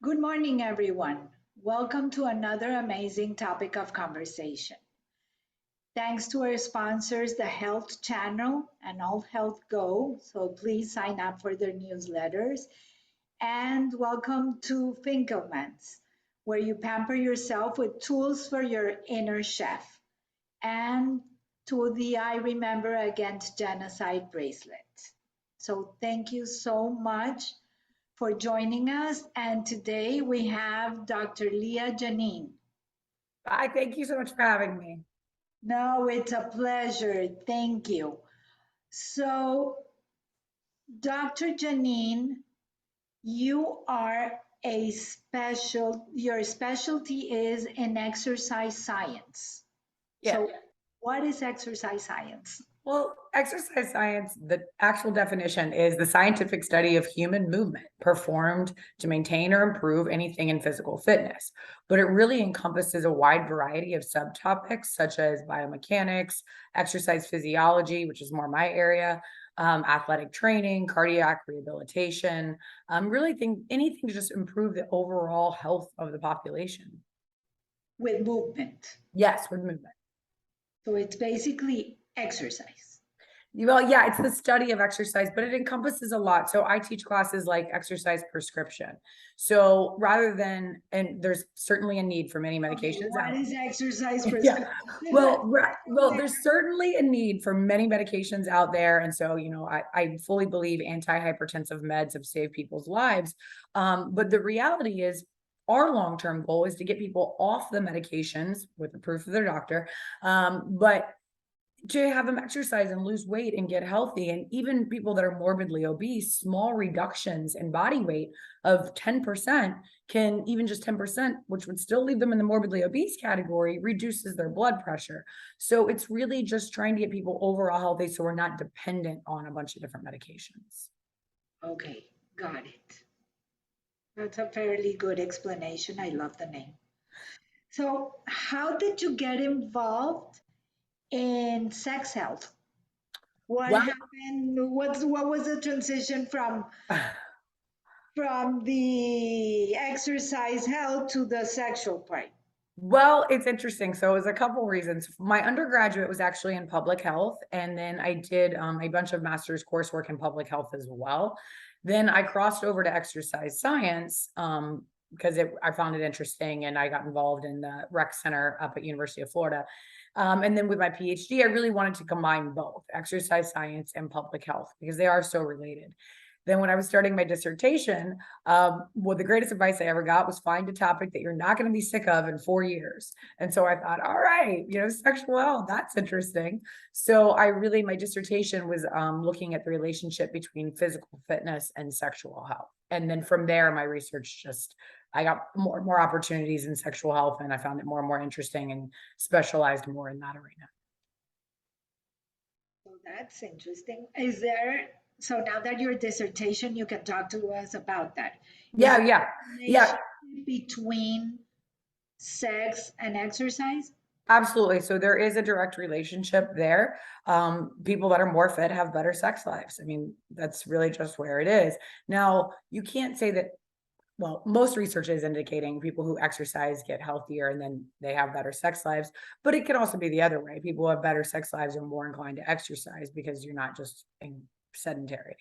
Good morning, everyone. Welcome to another amazing topic of conversation. Thanks to our sponsors, the Health Channel and All Health Go. So please sign up for their newsletters. And welcome to Finkelman's, where you pamper yourself with tools for your inner chef. And to the I Remember Against Genocide bracelet. So thank you so much for joining us. And today we have Dr. Leah Janine. Hi, thank you so much for having me. No, it's a pleasure. Thank you. So, Dr. Janine, your specialty is in exercise science. Yeah. So, what is exercise science? Well, exercise science, the actual definition is the scientific study of human movement performed to maintain or improve anything in physical fitness. But it really encompasses a wide variety of subtopics such as biomechanics, exercise physiology, which is more my area, athletic training, cardiac rehabilitation, really think anything to just improve the overall health of the population. With movement. Yes, with movement. So, it's basically exercise. Well, yeah, it's the study of exercise, but it encompasses a lot. So I teach classes like exercise prescription. So rather than, and there's certainly a need for many medications What out. is exercise Yeah. prescription? Well, there's certainly a need for many medications out there. And so, I fully believe antihypertensive meds have saved people's lives. But the reality is our long-term goal is to get people off the medications with the proof of their doctor. But to have them exercise and lose weight and get healthy. And even people that are morbidly obese, small reductions in body weight of 10% can, even just 10%, which would still leave them in the morbidly obese category, reduces their blood pressure. So it's really just trying to get people overall healthy so we're not dependent on a bunch of different medications. Okay, got it. That's a fairly good explanation. I love the name. So, how did you get involved in sex health? What Well, happened? What was the transition from the exercise health to the sexual part? Well, it's interesting. So it was a couple reasons. My undergraduate was actually in public health, and then I did a bunch of master's coursework in public health as well. Then I crossed over to exercise science because I found it interesting, and I got involved in the rec center up at University of Florida. And then with my PhD, I really wanted to combine both exercise science and public health because they are so related. Then when I was starting my dissertation, well, the greatest advice I ever got was find a topic that you're not going to be sick of in 4 years. And so I thought, all right, sexual health, that's interesting. So my dissertation was looking at the relationship between physical fitness and sexual health. And then from there, my research I got more and more opportunities in sexual health, and I found it more and more interesting and specialized more in that arena. So that's interesting. So now that your dissertation, you can talk to us about that. Is Yeah, there yeah, a yeah. relationship between sex and exercise? Absolutely. So there is a direct relationship there. People that are more fit have better sex lives. I mean, that's really just where it is. Now, you can't say that, well, most research is indicating people who exercise get healthier and then they have better sex lives, but it can also be the other way. People who have better sex lives are more inclined to exercise because you're not just being sedentary.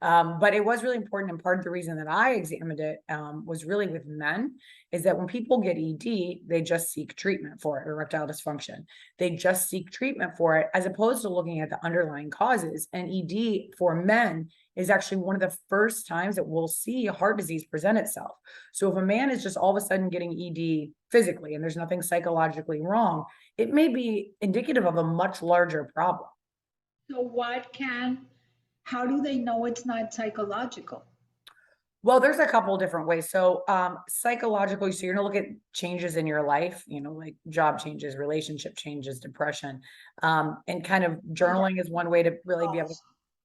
But it was really important. And part of the reason that I examined it was really with men is that when people get ED, they just seek treatment for it, or erectile dysfunction. They just seek treatment for it as opposed to looking at the underlying causes. And ED for men is actually one of the first times that we'll see heart disease present itself. So if a man is just all of a sudden getting ED physically and there's nothing psychologically wrong, it may be indicative of a much larger problem. So how do they know it's not psychological? Well, there's a couple different ways. So, psychologically, so you're gonna look at changes in your life, like job changes, relationship changes, depression, and kind of journaling is one way to really be able to.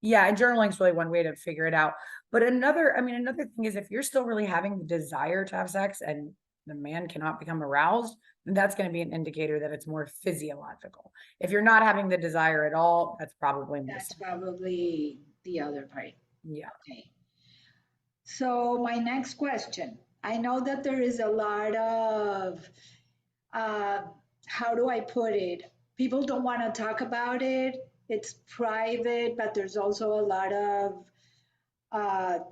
Yeah, and journaling is really one way to figure it out. But another thing is if you're still really having the desire to have sex and the man cannot become aroused, then that's going to be an indicator that it's more physiological. If you're not having the desire at all, that's probably more. That's probably the other part. Yeah. Okay. So my next question, I know that there is a lot of, uh, how do I put it? People don't want to talk about it. It's private, but there's also a lot of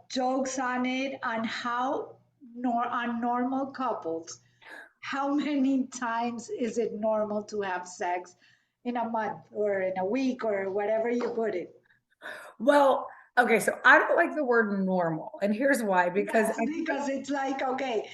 jokes on it on how on normal couples. How many times is it normal to have sex in a month or in a week or whatever you put it? Well, okay, so I don't like the word normal, and here's why, because Yes, because it's like, okay,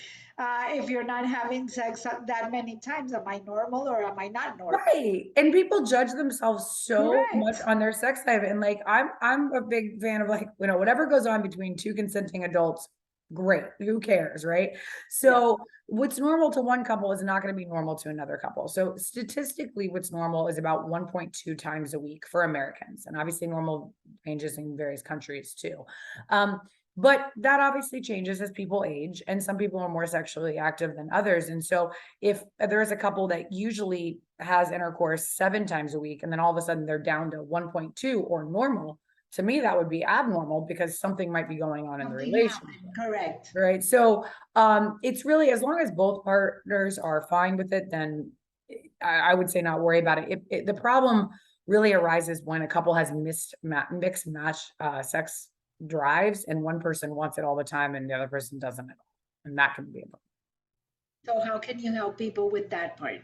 if you're not having sex that many times, am I normal or am I not normal? right. And people judge themselves so much Correct. on their sex life. And like I'm a big fan of like, whatever goes on between two consenting adults, great. Who cares, right? Yeah. So what's normal to one couple is not going to be normal to another couple. So statistically, what's normal is about 1.2 times a week for Americans. And obviously normal ranges in various countries too. Um, but that obviously changes as people age, and some people are more sexually active than others. And so if there's a couple that usually has intercourse 7 times a week and then all of a sudden they're down to 1.2 or normal, to me that would be abnormal because something might be going on in the Something relationship, happened. Correct. right? So it's really, as long as both partners are fine with it, then I would say not worry about it. The problem really arises when a couple has mixed match sex drives, and one person wants it all the time and the other person doesn't at all, and that can be a problem. So how can you help people with that part?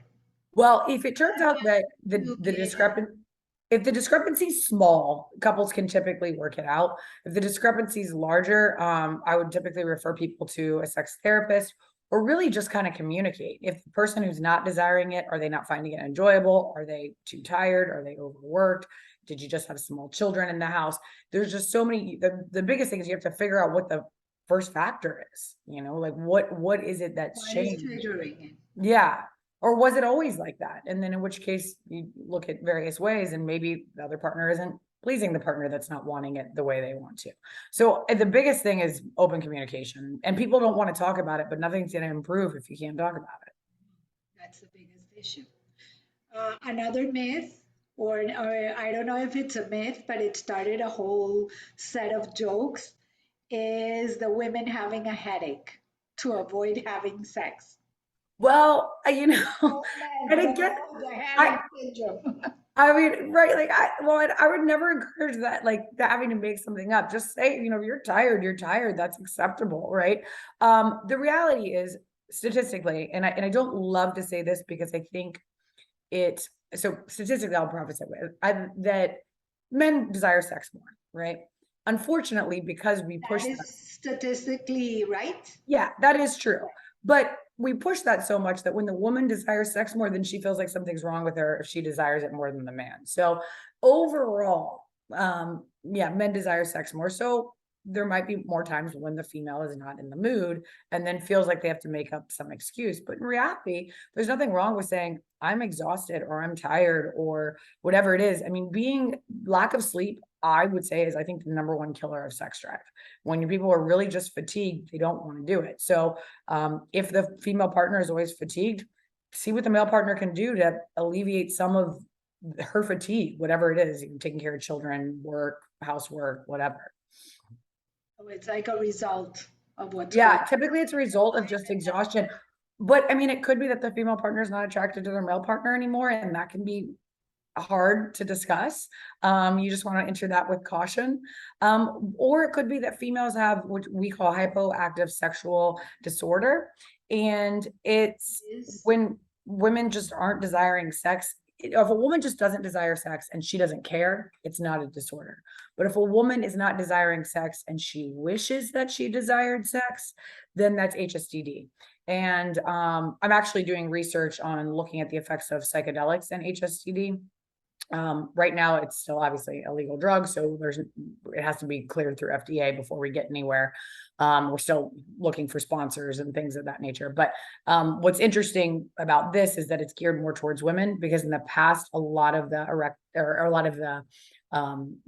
Well, if it turns out that You the can, discrepan if the discrepancy is small, couples can typically work it out. If the discrepancy is larger, I would typically refer people to a sex therapist, or really just kind of communicate. If the person who's not desiring it, are they not finding it enjoyable? Are they too tired? Are they overworked? Did you just have small children in the house? There's just so many. The biggest thing is you have to figure out what the first factor is. Like what is it that's what is changed? triggering it? Yeah. Or was it always like that? And then in which case you look at various ways, and maybe the other partner isn't pleasing the partner that's not wanting it the way they want to. So the biggest thing is open communication, and people don't want to talk about it, but nothing's going to improve if you can't talk about it. That's the biggest issue. Another myth, or I don't know if it's a myth, but it started a whole set of jokes, is the women having a headache to avoid having sex. Well, No and men, again, the I headache syndrome. I mean, right, like I would never encourage that, like having to make something up. Just say, if you're tired, that's acceptable, right? The reality is statistically, and I don't love to say this because I think it so statistically I'll preface it with that men desire sex more, right? Unfortunately, because we That push is that, statistically right. yeah, that is true. But we push that so much that when the woman desires sex more, then she feels like something's wrong with her if she desires it more than the man. So overall, yeah, men desire sex more. So there might be more times when the female is not in the mood and then feels like they have to make up some excuse. But in reality, there's nothing wrong with saying, I'm exhausted or I'm tired or whatever it is. I mean, being lack of sleep, I would say, is I think the number one killer of sex drive. When your people are really just fatigued, they don't want to do it. So if the female partner is always fatigued, see what the male partner can do to alleviate some of her fatigue, whatever it is, taking care of children, work, housework, whatever. So it's like a result of what's Yeah, going typically it's a result of just exhaustion. But I mean, it could be that the female partner is not attracted to their male partner anymore, and that can be hard to discuss. You just want to enter that with caution. Or it could be that females have what we call hypoactive sexual disorder. And it's on. Is when women just aren't desiring sex. If a woman just doesn't desire sex and she doesn't care, it's not a disorder. But if a woman is not desiring sex and she wishes that she desired sex, then that's HSDD. And I'm actually doing research on looking at the effects of psychedelics and HSDD. Right now it's still obviously a legal drug, so it has to be cleared through FDA before we get anywhere. We're still looking for sponsors and things of that nature. But what's interesting about this is that it's geared more towards women, because in the past, a lot of the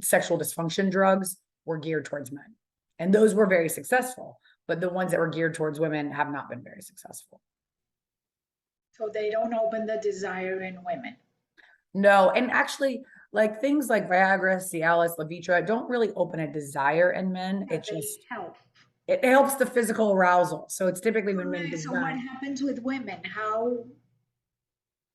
sexual dysfunction drugs were geared towards men, and those were very successful. But the ones that were geared towards women have not been very successful. so they don't open the desire in women. No, and actually, like things like Viagra, Cialis, Levitra don't really open a desire in men. Yeah, It they just help. it helps the physical arousal. So it's typically when men Correct. give So what birth. happens with women? How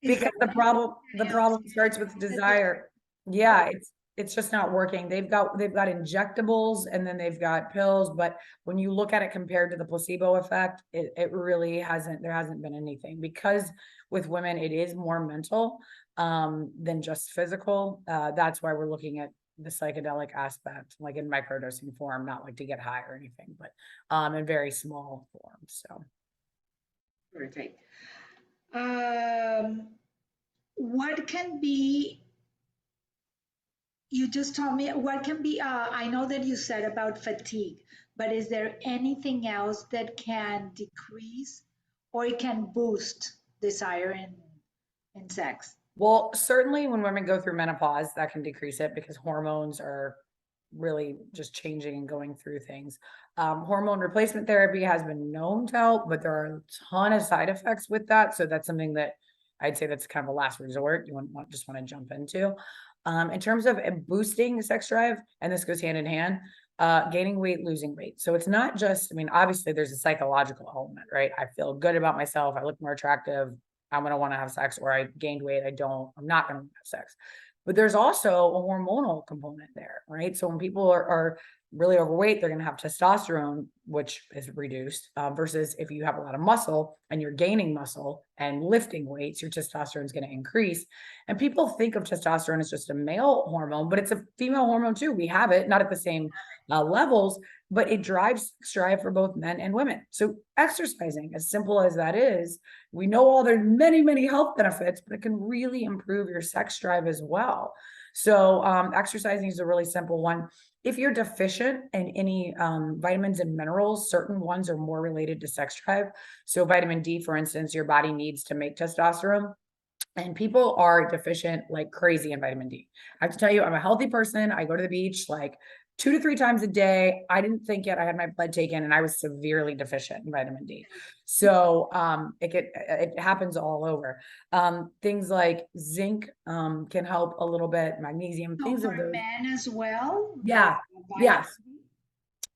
is Because that the helps problem starts with the desire. Yeah, it's just not working. They've got injectables and then they've got pills, but when you look at it compared to the placebo effect, it really hasn't, there hasn't been anything, because with women it is more mental than just physical. That's why we're looking at the psychedelic aspect, like in microdosing form, not like to get high or anything, but in very small form. So perfect. Um, what can be, you just told me, what can be, I know that you said about fatigue, but is there anything else that can decrease or it can boost desire in sex? well, certainly when women go through menopause, that can decrease it because hormones are really just changing and going through things. Hormone replacement therapy has been known to help, but there are a ton of side effects with that. So that's something that I'd say that's kind of a last resort. You wouldn't just want to jump into. In terms of boosting sex drive, and this goes hand in hand, gaining weight, losing weight. So it's not just, I mean, obviously there's a psychological element, right? I feel good about myself. I look more attractive. I'm going to want to have sex, or I gained weight. I'm not going to have sex. But there's also a hormonal component there, right? So when people are really overweight, they're going to have testosterone, which is reduced, versus if you have a lot of muscle and you're gaining muscle and lifting weights, your testosterone is going to increase. And people think of testosterone as just a male hormone, but it's a female hormone too. We have it, not at the same levels, but it drives strive for both men and women. So exercising, as simple as that is, we know all there's many health benefits, but it can really improve your sex drive as well. So exercising is a really simple one. If you're deficient in any vitamins and minerals, certain ones are more related to sex drive. So vitamin D, for instance, your body needs to make testosterone. And people are deficient like crazy in vitamin D. I have to tell you, I'm a healthy person. I go to the beach like 2 to 3 times a day. I didn't think yet I had my blood taken and I was severely deficient in vitamin D. So it happens all over. Things like zinc can help a little bit, magnesium, So things for of those. men as well, the Yeah. vitamin Yes. D?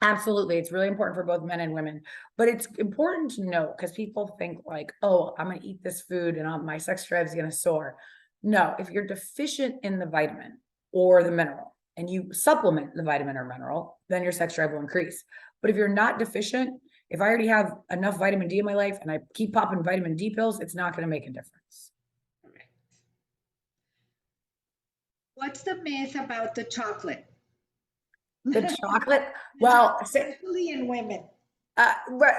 Absolutely. It's really important for both men and women, but it's important to note because people think like, oh, I'm going to eat this food and my sex drive is going to soar. No, if you're deficient in the vitamin or the mineral and you supplement the vitamin or mineral, then your sex drive will increase. But if you're not deficient, if I already have enough vitamin D in my life and I keep popping vitamin D pills, it's not going to make a difference. Correct. What's the myth about the chocolate? The chocolate, The well, chocolate, especially in women.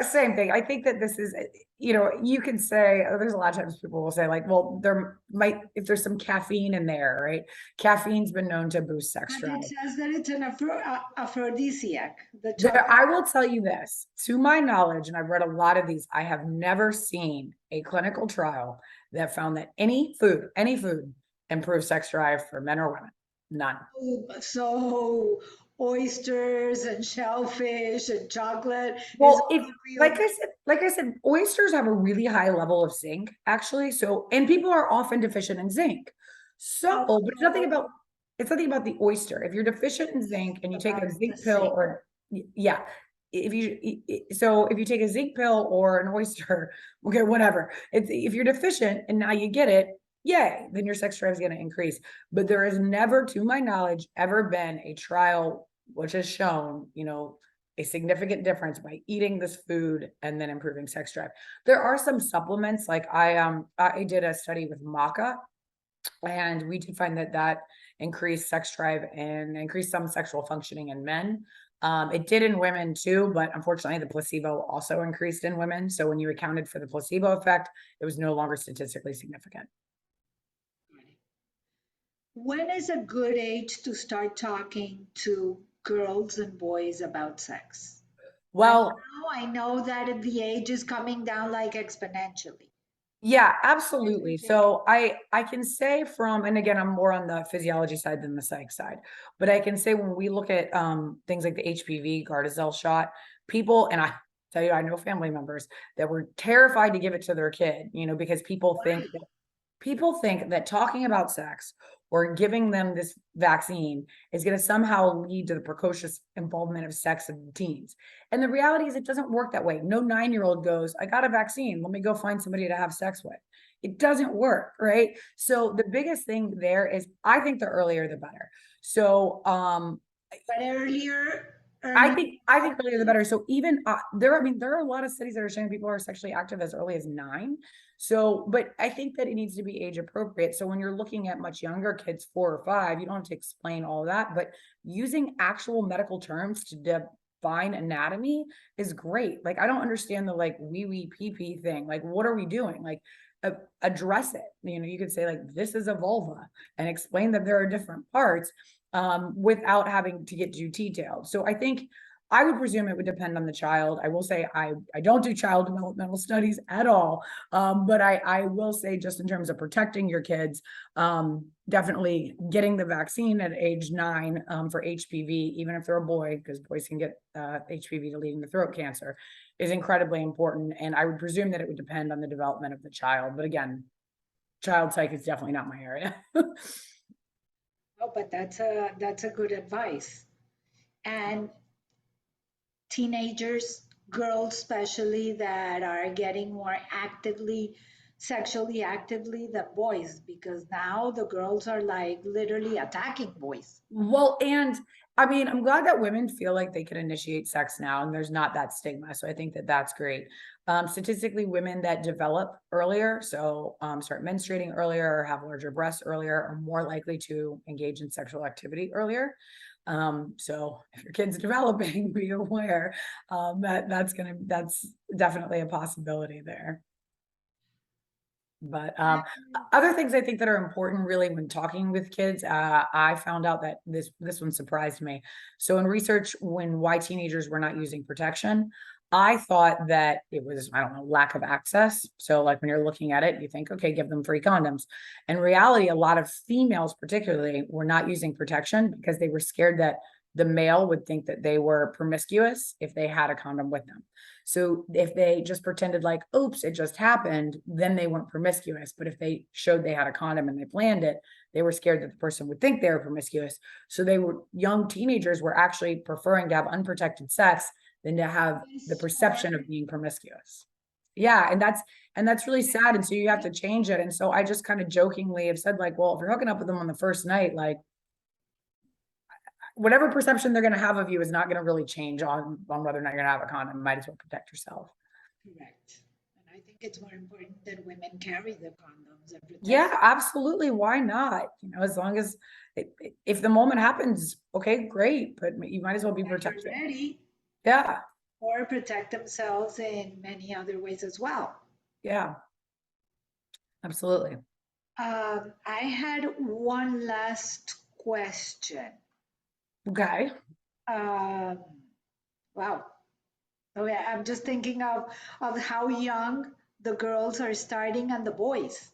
Same thing. I think that this is, you can say, there's a lot of times people will say like, well, there might, if there's some caffeine in there, right? Caffeine's been known to boost sex But it drive. says that it's an aphrodisiac, the There, chocolate. I will tell you this, to my knowledge, and I've read a lot of these, I have never seen a clinical trial that found that any food improves sex drive for men or women. None. So oysters and shellfish and chocolate is Well, if all real. like I said, oysters have a really high level of zinc, actually. So, and people are often deficient in zinc. So, Oh, but it's nothing about the oyster. If you're deficient in zinc and you take a about the zinc pill sink. or yeah, if you take a zinc pill or an oyster, okay, whatever. If you're deficient and now you get it, yay, then your sex drive is going to increase. But there has never, to my knowledge, ever been a trial which has shown, a significant difference by eating this food and then improving sex drive. There are some supplements, like I did a study with maca, and we did find that increased sex drive and increased some sexual functioning in men. It did in women too, but unfortunately the placebo also increased in women. So when you accounted for the placebo effect, it was no longer statistically significant. When is a good age to start talking to girls and boys about sex? And Well, now I know that the age is coming down like exponentially. yeah, It's absolutely. ridiculous. So I can say from, and again, I'm more on the physiology side than the psych side, but I can say when we look at things like the HPV Gardasil shot, people, and I tell you, I know family members that were terrified to give it to their kid, because people think Why? people think that talking about sex or giving them this vaccine is going to somehow lead to the precocious involvement of sex in teens. And the reality is, it doesn't work that way. No 9-year-old goes, I got a vaccine. Let me go find somebody to have sex with. It doesn't work, right? So the biggest thing there is, I think the earlier the better. So But earlier, I think earlier the better. So even I mean, there are a lot of studies that are showing people are sexually active as early as 9. So, but I think that it needs to be age appropriate. So when you're looking at much younger kids, 4 or 5, you don't have to explain all that, but using actual medical terms to define anatomy is great. Like, I don't understand the like wee pee pee thing. Like, what are we doing? Like, address it. You could say like, this is a vulva, and explain that there are different parts, without having to get too detailed. So I think I would presume it would depend on the child. I will say I don't do child developmental studies at all, but I will say, just in terms of protecting your kids, definitely getting the vaccine at age 9, for HPV, even if they're a boy, because boys can get HPV leading to throat cancer, is incredibly important. And I would presume that it would depend on the development of the child. But again, child psych is definitely not my area. oh, but that's a good advice. And teenagers, girls especially, that are getting more actively, sexually actively than boys, because now the girls are like literally attacking boys. Well, and I mean, I'm glad that women feel like they can initiate sex now and there's not that stigma. So I think that that's great. Statistically, women that develop earlier, so start menstruating earlier or have larger breasts earlier, are more likely to engage in sexual activity earlier. So if your kid's developing, be aware that that's definitely a possibility there. But other things I think that are important really when talking with kids, I found out that this one surprised me. So in research, why teenagers were not using protection, I thought that it was, I don't know, lack of access. So like when you're looking at it, you think, okay, give them free condoms. In reality, a lot of females particularly were not using protection because they were scared that the male would think that they were promiscuous if they had a condom with them. So if they just pretended like, oops, it just happened, then they weren't promiscuous. But if they showed they had a condom and they planned it, they were scared that the person would think they were promiscuous. So young teenagers were actually preferring to have unprotected sex than to have the perception of being promiscuous. Yeah, and that's really sad. And so you have to change it. And so I just kind of jokingly have said, like, well, if you're hooking up with them on the first night, like, whatever perception they're going to have of you is not going to really change on whether or not you're going to have a condom. Might as well protect yourself. Correct. And I think it's more important that women carry the condoms and Yeah, protect absolutely. Why not? As long as if the moment happens, okay, great, but you might as well be that are protected. ready, Yeah, or protect themselves in many other ways as well. yeah, absolutely. I had one last question. Okay. Um, wow. Oh yeah, I'm just thinking of how young the girls are starting and the boys.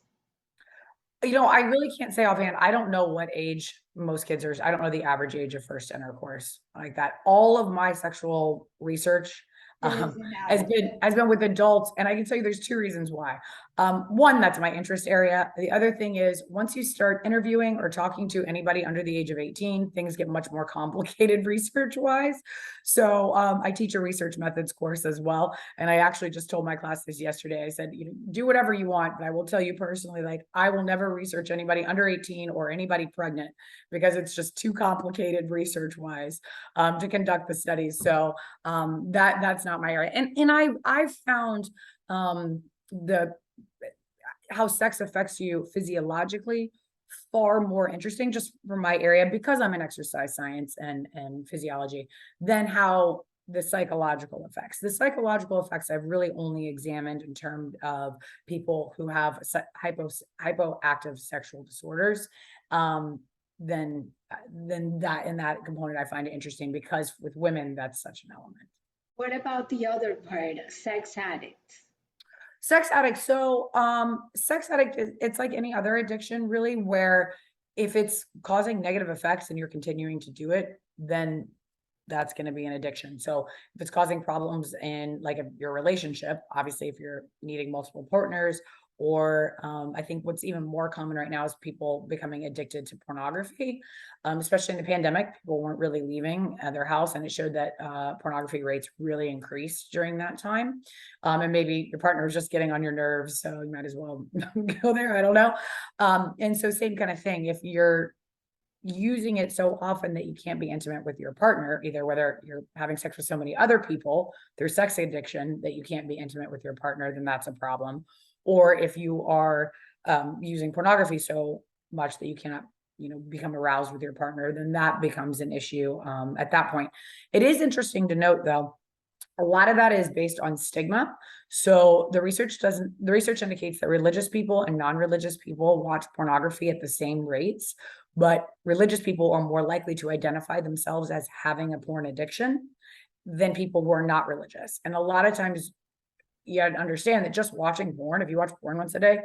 I really can't say offhand. I don't know what age most kids are. I don't know the average age of first intercourse like that. All of my sexual research It is in has adult. been with adults, and I can tell you there's 2 reasons why. One, that's my interest area. The other thing is, once you start interviewing or talking to anybody under the age of 18, things get much more complicated research wise. So I teach a research methods course as well, and I actually just told my class this yesterday. I said, do whatever you want, but I will tell you personally, like, I will never research anybody under 18 or anybody pregnant, because it's just too complicated research wise to conduct the studies. So that's not my area. And I found the how sex affects you physiologically far more interesting, just from my area, because I'm in exercise science and physiology, than how the psychological effects I've really only examined in terms of people who have hypoactive sexual disorders. Then that in that component I find it interesting, because with women that's such an element. What about the other part, sex addicts? Sex addict. So, sex addict, it's like any other addiction, really, where if it's causing negative effects and you're continuing to do it, then that's going to be an addiction. So, if it's causing problems in like your relationship, obviously, if you're needing multiple partners, or I think what's even more common right now is people becoming addicted to pornography, especially in the pandemic. People weren't really leaving their house, and it showed that pornography rates really increased during that time. And maybe your partner is just getting on your nerves, so you might as well go there. I don't know. And so same kind of thing. If you're using it so often that you can't be intimate with your partner, either whether you're having sex with so many other people through sex addiction that you can't be intimate with your partner, then that's a problem. Or if you are using pornography so much that you cannot, become aroused with your partner, then that becomes an issue at that point. It is interesting to note, though, a lot of that is based on stigma. So the research indicates that religious people and non-religious people watch pornography at the same rates, but religious people are more likely to identify themselves as having a porn addiction than people who are not religious. And a lot of times you have to understand that just watching porn, if you watch porn once a day,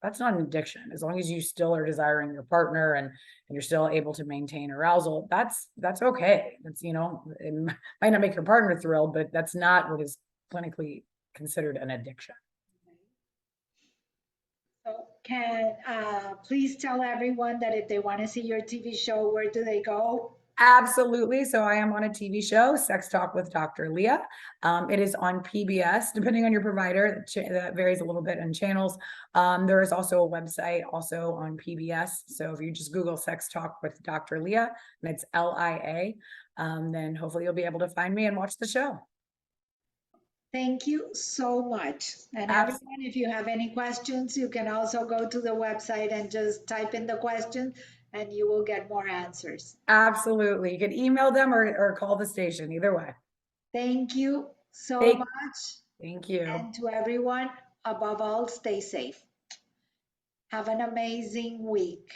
that's not an addiction. As long as you still are desiring your partner and you're still able to maintain arousal, that's okay. That's, it might not make your partner thrilled, but that's not what is clinically considered an addiction. So can please tell everyone that if they want to see your TV show, where do they go? Absolutely. So I am on a TV show, Sex Talk with Dr. Leah. It is on PBS, depending on your provider. That varies a little bit in channels. There is also a website also on PBS. So if you just Google Sex Talk with Dr. Leah, and it's LIA, then hopefully you'll be able to find me and watch the show. Thank you so much. And everyone, if you have any questions, you can also go to the website and just type in the question and you will get more answers. Absolutely. You can email them or call the station, either way. Thank you so much. Thank you. And to everyone, above all, stay safe. Have an amazing week.